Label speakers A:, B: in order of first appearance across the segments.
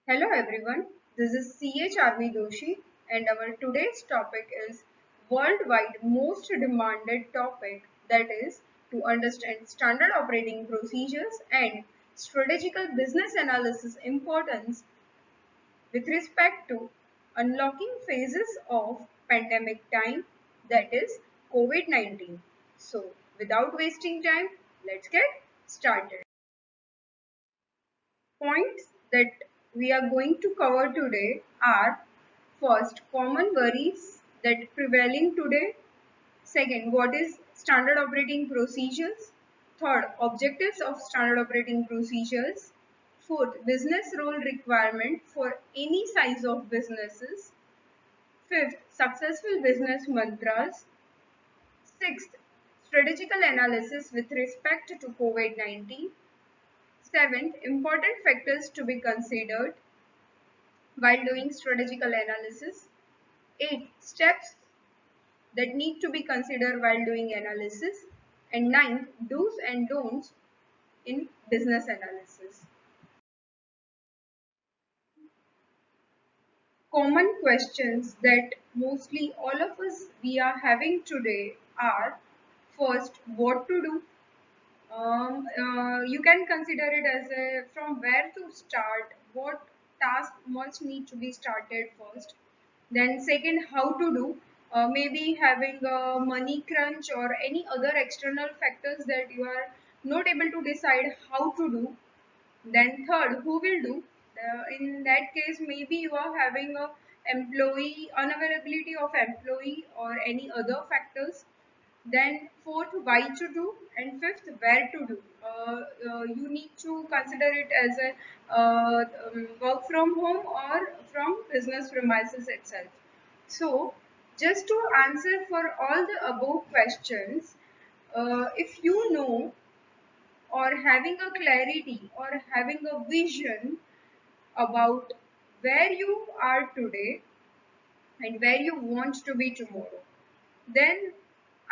A: Hello everyone, this is CHRV Doshi and our today's topic is worldwide most demanded topic, that is to understand standard operating procedures and strategical business analysis importance with respect to unlocking phases of pandemic time, that is COVID-19. So without wasting time, let's get started. Points that we are going to cover today are: first, common worries that prevailing today; second, what is standard operating procedures; third, objectives of standard operating procedures; fourth, business role requirement for any size of businesses; fifth, successful business mantras; sixth, strategical analysis with respect to COVID-19; seventh, important factors to be considered while doing strategical analysis; 8 steps that need to be considered while doing analysis; and 9 do's and don'ts in business analysis. Common questions that mostly all of us we are having today are: first, what to do. You can consider it as a from where to start, what task must need to be started first. Then second, how to do. Maybe having a money crunch or any other external factors that you are not able to decide how to do. Then third, who will do. In that case, maybe you are having a employee unavailability of employee or any other factors. Then fourth, why to do, and fifth, where to do. You need to consider it as a work from home or from business premises itself. So, just to answer for all the above questions, if you know or having a clarity or having a vision about where you are today and where you want to be tomorrow, then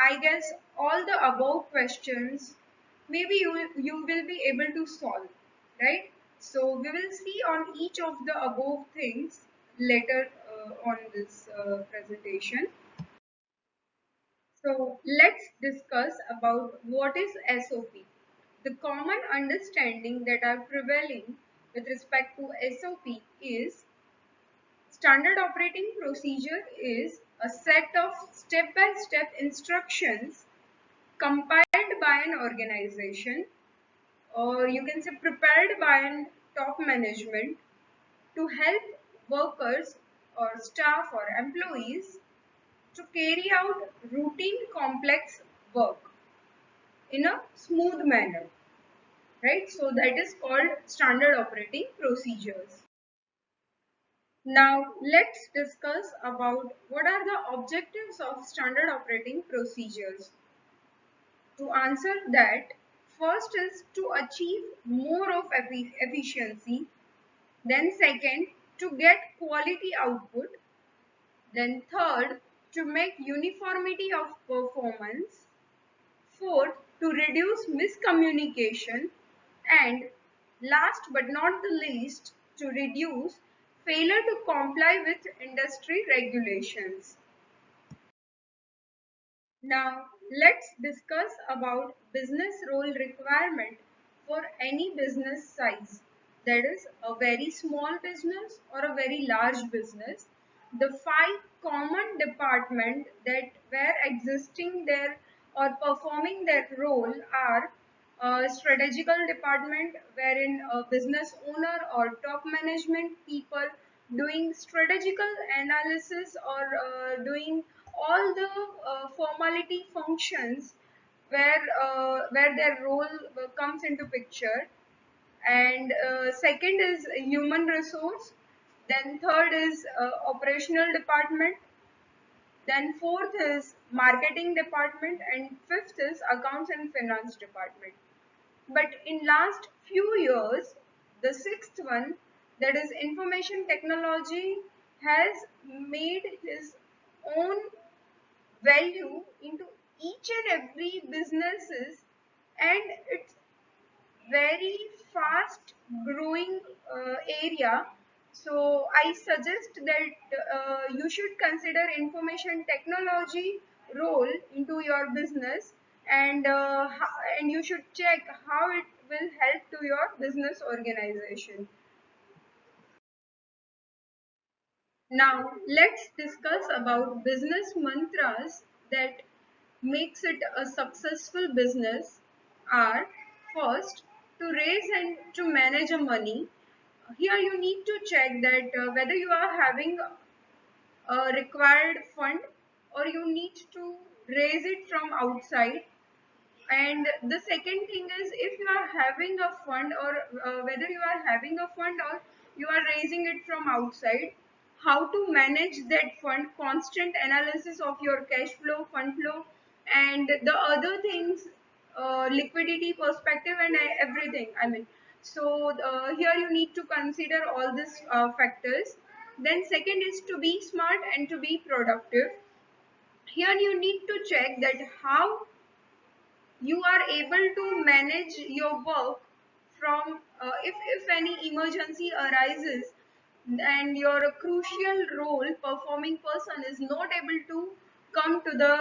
A: I guess all the above questions maybe you will be able to solve, right? So we will see on each of the above things later on this presentation. So let's discuss about what is SOP. The common understanding that are prevailing with respect to SOP is: standard operating procedure is a set of step-by-step instructions compiled by an organization, or you can say prepared by an top management, to help workers or staff or employees to carry out routine complex work in a smooth manner, right? So that is called standard operating procedures. Now let's discuss about what are the objectives of standard operating procedures. To answer that, first is to achieve more of efficiency, then second, to get quality output, then third, to make uniformity of performance, fourth, to reduce miscommunication, and last but not the least, to reduce failure to comply with industry regulations. Now let's discuss about business role requirement for any business size, that is a very small business or a very large business. The five common departments that were existing there or performing their role are: strategical department, wherein a business owner or top management people doing strategical analysis or doing all the formality functions where their role comes into picture. And second is human resource, then third is operational department, then fourth is marketing department, and fifth is accounts and finance department. But in last few years, the sixth one, that is information technology, has made his own value into each and every businesses, and it's very fast growing area So I suggest that you should consider information technology role into your business, and and you should check how it will help to your business organization. Now let's discuss about business mantras that makes it a successful business are: first, to raise and to manage a money. Here you need to check that whether you are having a required fund or you need to raise it from outside. And the second thing is, if you are having a fund, or whether you are having a fund or you are raising it from outside, how to manage that fund, constant analysis of your cash flow, fund flow, and the other things, liquidity perspective, and everything. I mean, so here you need to consider all these factors. Then second is to be smart and to be productive. Here you need to check that how you are able to manage your work from, if any emergency arises and your crucial role performing person is not able to come to the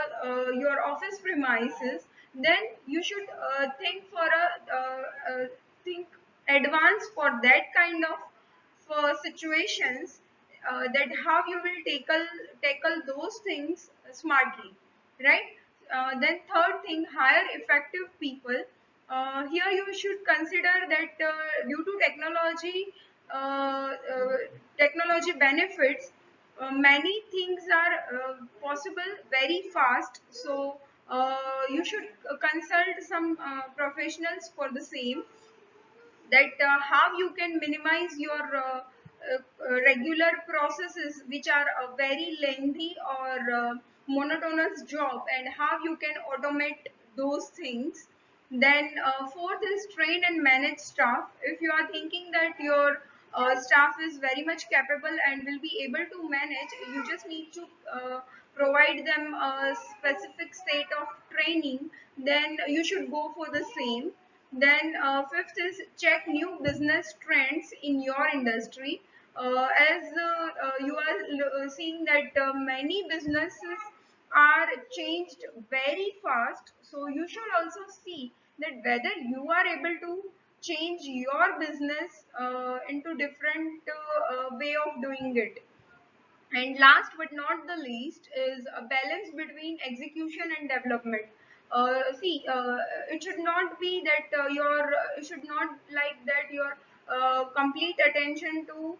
A: your office premises, then you should think advance for that kind of for situations, that how you will tackle those things smartly, right? Then third thing, hire effective people. Here you should consider that due to technology benefits, many things are possible very fast. So you should consult some professionals for the same, that how you can minimize your regular processes which are a very lengthy or monotonous job, and how you can automate those things. Then fourth is train and manage staff. If you are thinking that your staff is very much capable and will be able to manage, you just need to provide them a specific state of training, then you should go for the same. Then fifth is check new business trends in your industry. As you are seeing that many businesses are changed very fast, so you should also see that whether you are able to change your business into different way of doing it. And last but not the least is a balance between execution and development. It should not be that it should not like that your complete attention to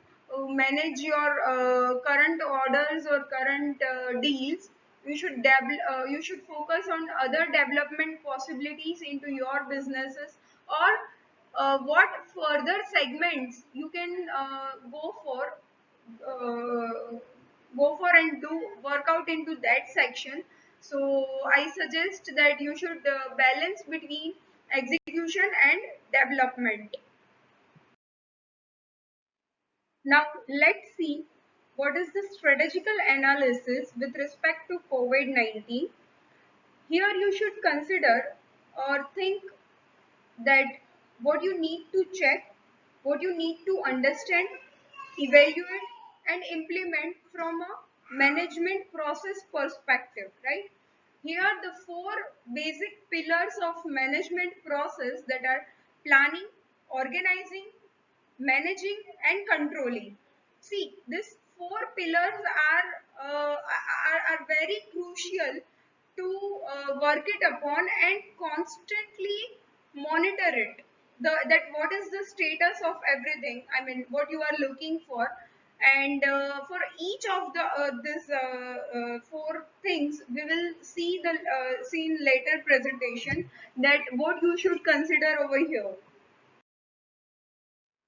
A: manage your current orders or current deals. You should focus on other development possibilities into your businesses, or what further segments you can uh, go for and do work out into that section. So I suggest that you should balance between execution and development. Now let's see what is the strategical analysis with respect to COVID-19. Here you should consider or think that what you need to check, what you need to understand, evaluate, and implement from a management process perspective, right? Here are the four basic pillars of management process, that are planning, organizing, managing, and controlling. See, these four pillars are very crucial to work it upon and constantly monitor it. That what is the status of everything, I mean what you are looking for. And for each of the this four things we will see in later presentation, that what you should consider over here.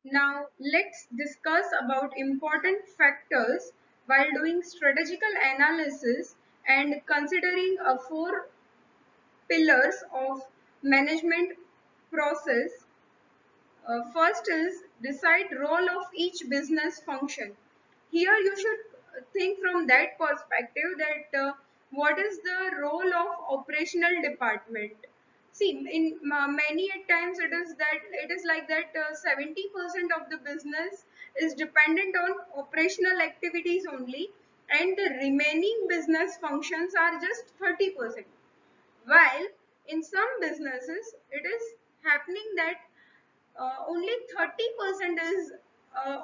A: Now let's discuss about important factors while doing strategical analysis and considering a four pillars of management process. First is decide role of each business function. Here you should think from that perspective, that what is the role of operational department. See, in many at times it is like that 70% of the business is dependent on operational activities only, and the remaining business functions are just 30%. While in some businesses it is happening that only 30% is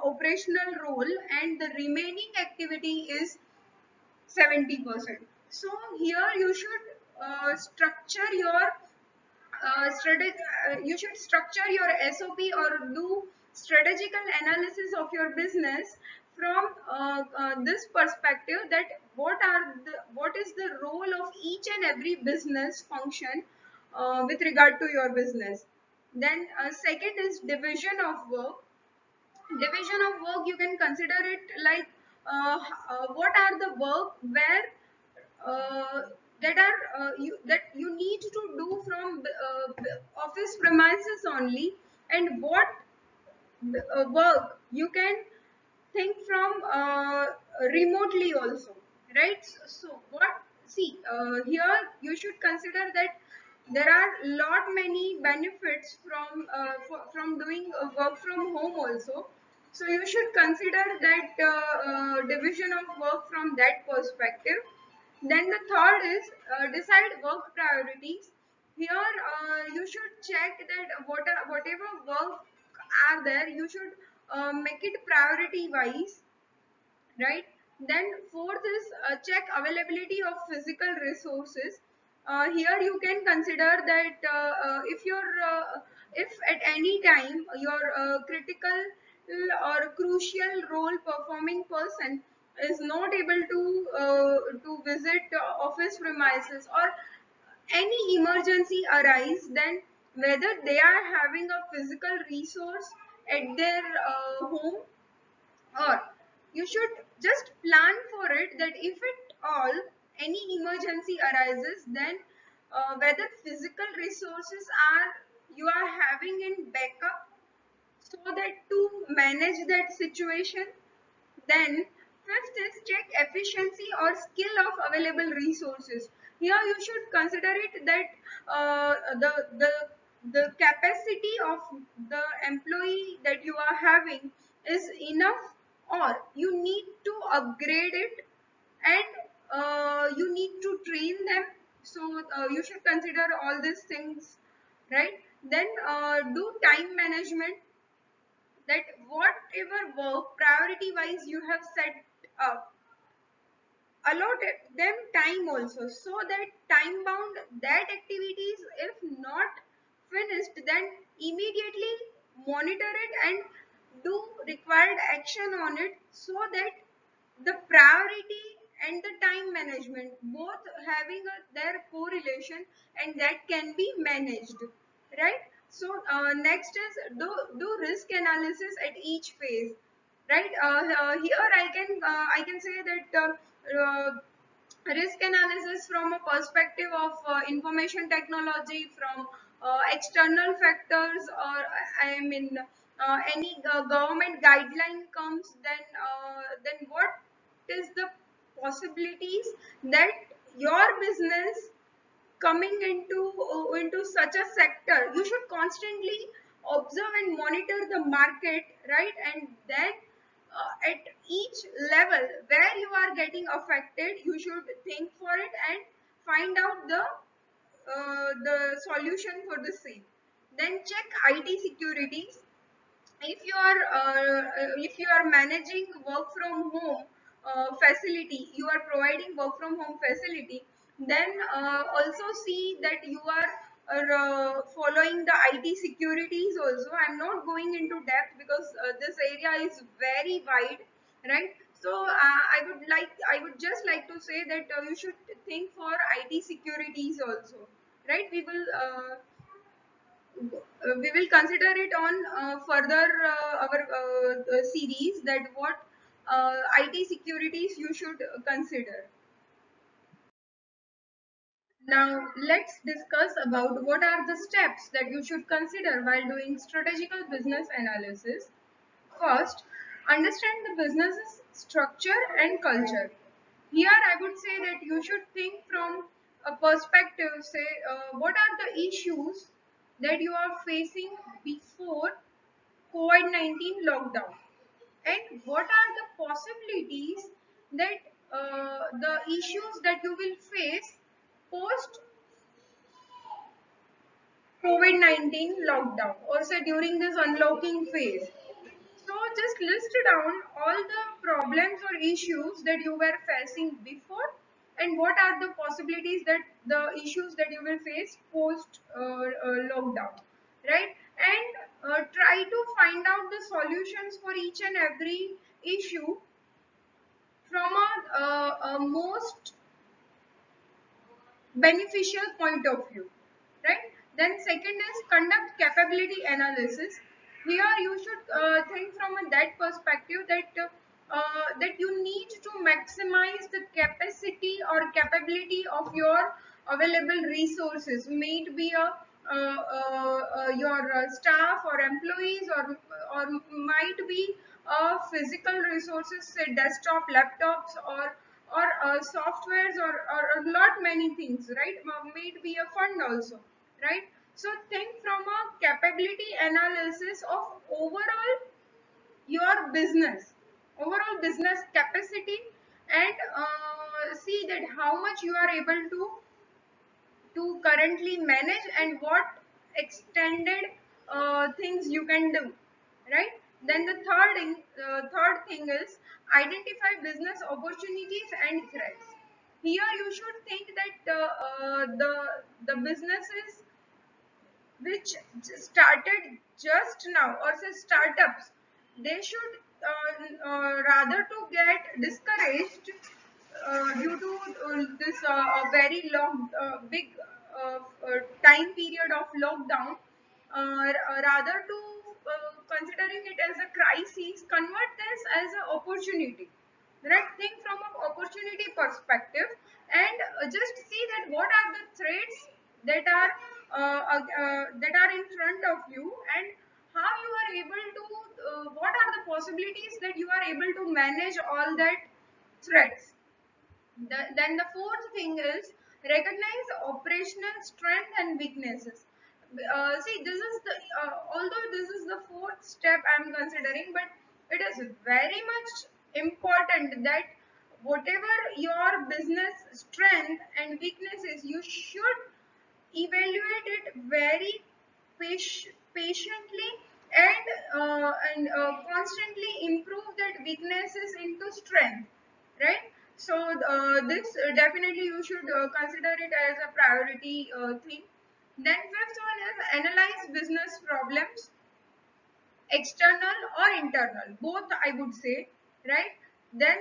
A: operational role and the remaining activity is 70%. So here you should structure your you should structure your SOP or do strategical analysis of your business from this perspective, that what is the role of each and every business function with regard to your business. Then second is division of work. Division of work, you can consider it like what are the work where that you need to do from office premises only, and what work you can think from remotely also, right? So what, see, here you should consider that there are lot many benefits from doing work from home also. So you should consider that division of work from that perspective. Then the third is decide work priorities. Here you should check that whatever work are there, you should make it priority wise, right? Then fourth is check availability of physical resources. Here you can consider that if at any time your critical or crucial role performing person is not able to visit office premises, or any emergency arise, then whether they are having a physical resource at their home, or you should just plan for it, that if at all any emergency arises, then whether physical resources are you are having in backup, so that to manage that situation. Then fifth is check efficiency or skill of available resources. Here you should consider it that the capacity of the employee that you are having is enough, or you need to upgrade it, and you need to train them. So you should consider all these things, right? Then do time management, that whatever work priority wise you have set up, allot them time also, so that time bound that activities, if not finished, then immediately monitor it and do required action on it, so that the priority and the time management both having their correlation, and that can be managed, right? So next is do risk analysis at each phase, right? Here I can say that risk analysis from a perspective of information technology, from external factors, or I mean any government guideline comes, then what is the possibilities that your business coming into such a sector. You should constantly observe and monitor the market, right? And then at each level where you are getting affected, you should think for it and find out the solution for the same. Then check IT securities. If you are managing work from home facility, you are providing work from home facility, then also see that you are following the IT securities also. I'm not going into depth because this area is very wide, right? So I would just like to say that you should think for IT securities also, right? We will consider it on further our series, that what IT securities you should consider. Now let's discuss about what are the steps that you should consider while doing strategical business analysis. First, understand the business's structure and culture. Here I would say that you should think from a perspective, say what are the issues that you are facing before COVID-19 lockdown, and what are the possibilities that the issues that you will face post COVID-19 lockdown, also during this unlocking phase. So just list down all the problems or issues that you were facing before, and what are the possibilities that the issues that you will face post lockdown, right? And try to find out the solutions for each and every issue from a most beneficial point of view, right? Then second is conduct capability analysis. Here you should think from that perspective that you need to maximize the capacity or capability of your available resources, may it be your staff or employees, or might be physical resources, say desktop, laptops, or softwares, or a lot many things, right? May it be a fund also, right? So think from a capability analysis of your business overall business capacity, and see that how much you are able to currently manage, and what extended things you can do, right? Then the third thing is identify business opportunities and threats. Here you should think that the businesses which started just now, or say startups, they should rather to get discouraged due to this very long big time period of lockdown, rather to considering it as a crisis, convert this as an opportunity, right? Think from an opportunity perspective, and just see that what are the threats that are in front of you, and how you are able to what are the possibilities that you are able to manage all that threats. Then the fourth thing is recognize operational strength and weaknesses. See, this is the although this is the fourth step I am considering, but it is very much important that whatever your business strength and weaknesses, you should evaluate it very patiently, and constantly improve that weaknesses into strength, right? So this definitely you should consider it as a priority thing. Then fifth one is analyze business problems, external or internal, both I would say, right? Then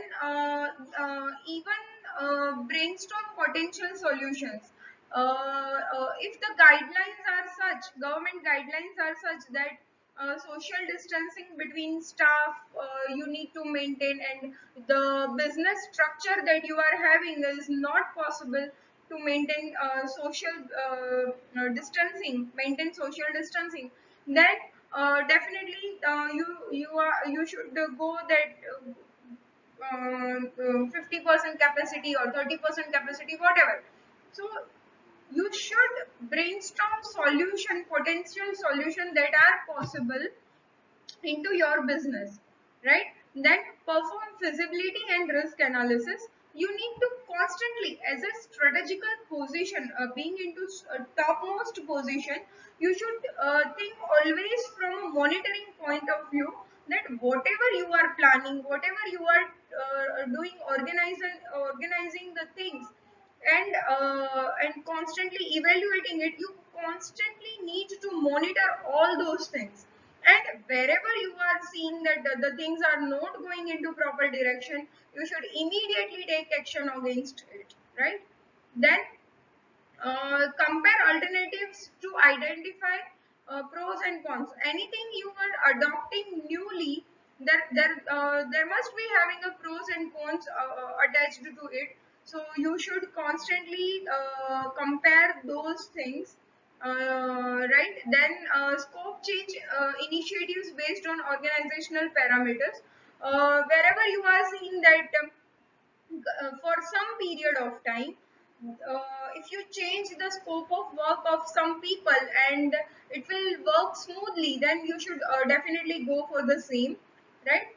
A: even brainstorm potential solutions. If the guidelines are such, government guidelines are such that social distancing between staff you need to maintain, and the business structure that you are having is not possible to maintain maintain social distancing, then definitely you should go that 50% capacity or 30% capacity, whatever. So you should brainstorm potential solution that are possible into your business, right? Then perform feasibility and risk analysis. You need to constantly, as a strategical position, being into topmost position, you should think always from a monitoring point of view, that whatever you are planning, whatever you are doing, organizing the things, and constantly evaluating it, you constantly need to monitor all those things, and wherever you are seeing that the things are not going into proper direction, you should immediately take action against it, right? Then compare alternatives to identify pros and cons. Anything you are adopting newly, there must be having a pros and cons attached to it. So you should constantly compare those things, right? Then scope change initiatives based on organizational parameters. Wherever you are seeing that for some period of time, if you change the scope of work of some people and it will work smoothly, then you should definitely go for the same, right?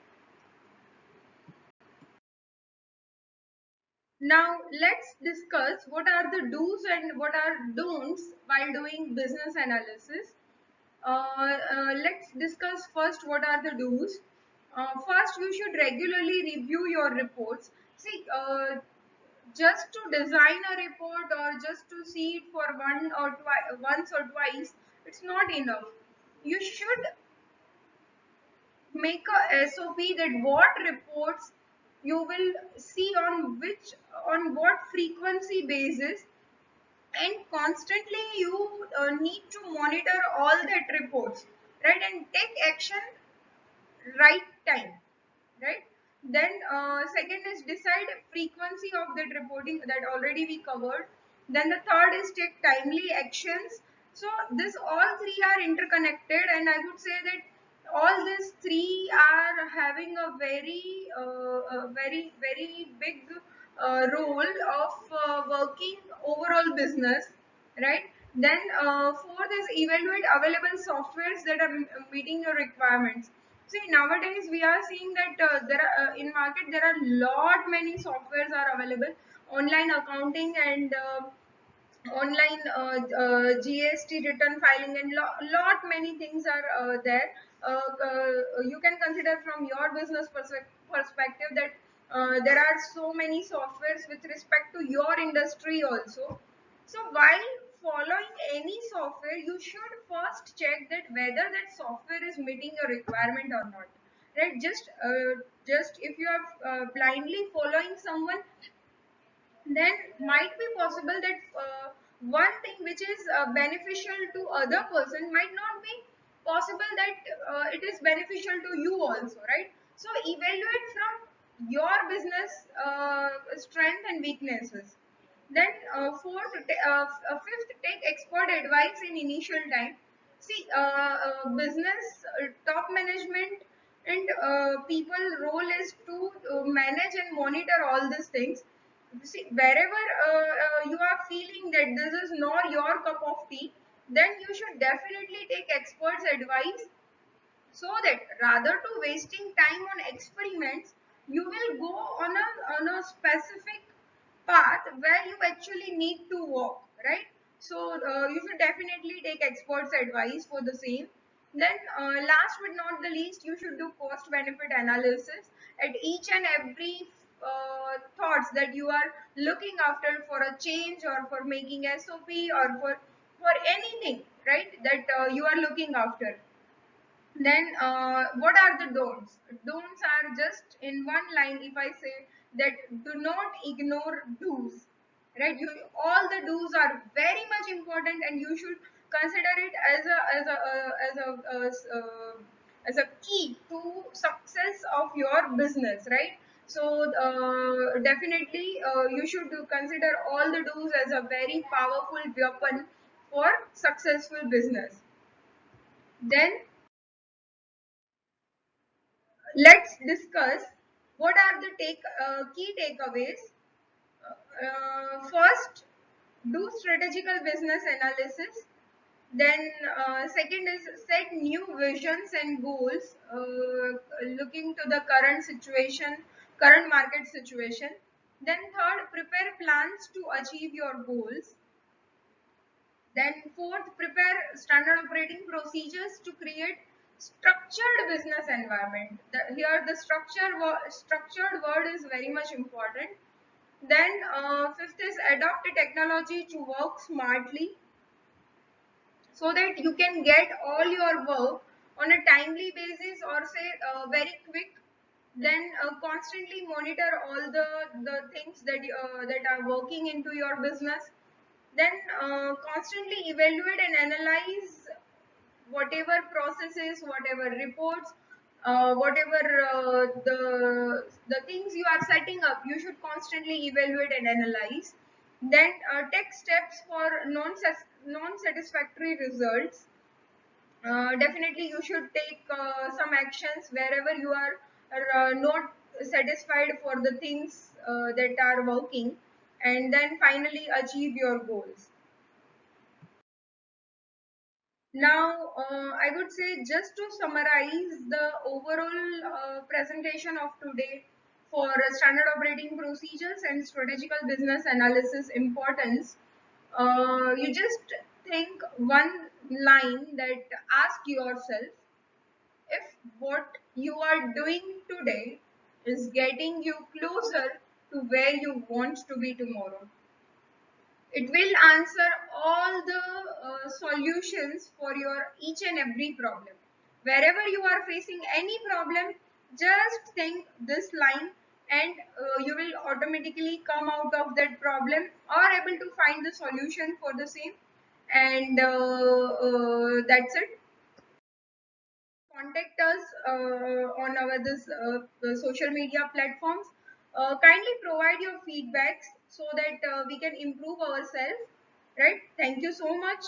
A: Now let's discuss what are the do's and what are don'ts while doing business analysis. Let's discuss first what are the do's. First, you should regularly review your reports. See, just to design a report or just to see it for once or twice, it's not enough. You should make a SOP that what reports you will see on what frequency basis, and constantly you need to monitor all that reports, right, and take action right time, right. Then second is decide frequency of that reporting, that already we covered. Then the third is take timely actions. So this all three are interconnected, and I would say that all these three are having a very big role of working overall business, right. Then fourth is evaluate available softwares that are meeting your requirements. See, nowadays we are seeing that there are in market there are lot many softwares are available. Online accounting and online GST return filing and lot many things are there. You can consider from your business perspective that there are so many softwares with respect to your industry also. So while following any software, you should first check that whether that software is meeting your requirement or not. Right? Just if you are blindly following someone, then might be possible that one thing which is beneficial to other person might not be possible that it is beneficial to you also, right. So evaluate from your business strength and weaknesses. Then fifth, take expert advice in initial time. See, business top management and people role is to manage and monitor all these things. See, wherever you are feeling that this is not your cup of tea, then you should definitely take experts advice, so that rather to wasting time on experiments, you will go on a specific path where you actually need to walk, right. So you should definitely take experts advice for the same. Then last but not the least, you should do cost benefit analysis at each and every thoughts that you are looking after for a change or for making SOP or for anything, right, that you are looking after. Then, what are the don'ts? Don'ts are just in one line. If I say that, do not ignore do's. Right? All the do's are very much important, and you should consider it as a key to success of your business. Right? So, definitely, you should consider all the do's as a very powerful weapon for successful business. Then let's discuss what are the key takeaways. First, do strategical business analysis. Then, second is set new visions and goals, looking to the current market situation. Then, third, prepare plans to achieve your goals. Then fourth, prepare standard operating procedures to create structured business environment. Here the structured word is very much important. Then fifth is adopt a technology to work smartly, so that you can get all your work on a timely basis, or say very quick. Then constantly monitor all the things that are working into your business. Then constantly evaluate and analyze whatever processes, whatever reports, whatever the things you are setting up, you should constantly evaluate and analyze. Then take steps for non-satisfactory results. Definitely you should take some actions wherever you are not satisfied for the things that are working, and then finally achieve your goals. Now, I would say, just to summarize the overall presentation of today. for standard operating procedures and strategical business analysis importance, you just think one line that ask yourself if what you are doing today is getting you closer to where you want to be tomorrow. It will answer all the solutions for your each and every problem. Wherever you are facing any problem, just think this line and you will automatically come out of that problem or able to find the solution for the same. And that's it. Contact us on our this social media platforms. Kindly provide your feedbacks so that we can improve ourselves. Right? Thank you so much.